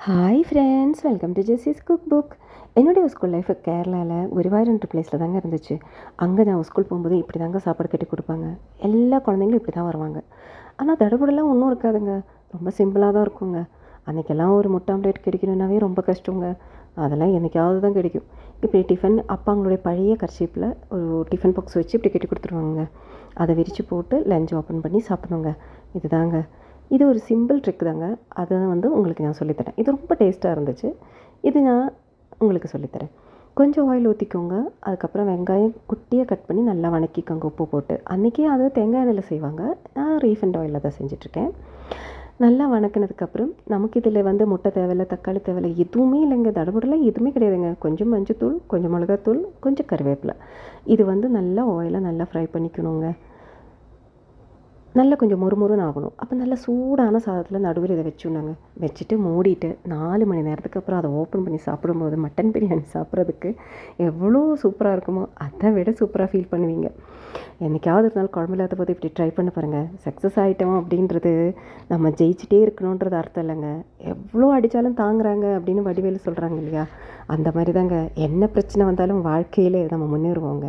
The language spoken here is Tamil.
Hi friends, welcome to Jessie's cook book. என்னுடைய ஸ்கூல் லைஃப் கேரளாவில் குருவாயூர்ன்ற பிளேஸில் தாங்க இருந்துச்சு. அங்கே நான் ஸ்கூல் போகும்போது இப்படி தாங்க சாப்பாடு கட்டி கொடுப்பாங்க. எல்லா குழந்தைங்களும் இப்படி தான் வருவாங்க. ஆனால் தடபுடலாம் ஒன்றும் இருக்காதுங்க. ரொம்ப சிம்பிளாக தான் இருக்குங்க. அன்றைக்கெல்லாம் ஒரு முட்டை ஆம்லேட் கிடைக்கணுன்னாவே ரொம்ப கஷ்டங்க. அதெல்லாம் என்றைக்காவது தான் கிடைக்கும். இப்படி டிஃபன் அப்பாங்களுடைய பழைய கர்ச்சீப்பில் ஒரு டிஃபன் பாக்ஸ் வச்சு இப்படி கட்டி கொடுத்துருவாங்க. அதை விரித்து போட்டு லஞ்ச் ஓப்பன் பண்ணி சாப்பிடணுங்க. இதுதாங்க. இது ஒரு சிம்பிள் ட்ரிக் தாங்க. அதை உங்களுக்கு நான் சொல்லித்தரேன். இது ரொம்ப டேஸ்ட்டாக இருந்துச்சு. இது நான் உங்களுக்கு சொல்லித்தரேன். கொஞ்சம் ஆயில் ஊற்றிக்கோங்க. அதுக்கப்புறம் வெங்காயம் குட்டியாக கட் பண்ணி நல்லா வணக்கிக்கோங்க உப்பு போட்டு. அன்றைக்கே அது தேங்காய் எண்ணெயில் செய்வாங்க. நான் ரீஃபைண்ட் ஆயிலில் தான் செஞ்சிட்ருக்கேன். நல்லா வணக்கினதுக்கப்புறம் நமக்கு இதில் முட்டை தேவையில்லை, தக்காளி தேவையில்லை, எதுவுமே இல்லைங்க. தடபுடலாம் எதுவுமே கிடையாதுங்க. கொஞ்சம் மஞ்சத்தூள், கொஞ்சம் மிளகாத்தூள், கொஞ்சம் கருவேப்பிலை. இது நல்லா ஆயிலை நல்லா ஃப்ரை பண்ணிக்கணுங்க. நல்லா கொஞ்சம் மொறுமொறுன்னு ஆகணும். அப்போ நல்லா சூடான சாதத்தில் நடுவில் இதை வச்சுருந்தாங்க. வச்சுட்டு மூடிட்டு 4 மணி நேரத்துக்கு அப்புறம் அதை ஓப்பன் பண்ணி சாப்பிடும்போது மட்டன் பிரியாணி சாப்பிட்றதுக்கு எவ்வளோ சூப்பராக இருக்குமோ அதை விட சூப்பராக ஃபீல் பண்ணுவீங்க. என்றைக்காவது ஒரு நாள் குழம்பு இல்லாத போது இப்படி ட்ரை பண்ண பாருங்கள். சக்ஸஸ் ஆகிட்டோம் அப்படின்றது நம்ம ஜெயிச்சிட்டே இருக்கணுன்றது அர்த்தம் இல்லைங்க. எவ்வளோ அடித்தாலும் தாங்குறாங்க அப்படின்னு வடிவேலு சொல்கிறாங்க இல்லையா, அந்த மாதிரி தாங்க. என்ன பிரச்சனை வந்தாலும் வாழ்க்கையில் நம்ம முன்னேறுவோங்க.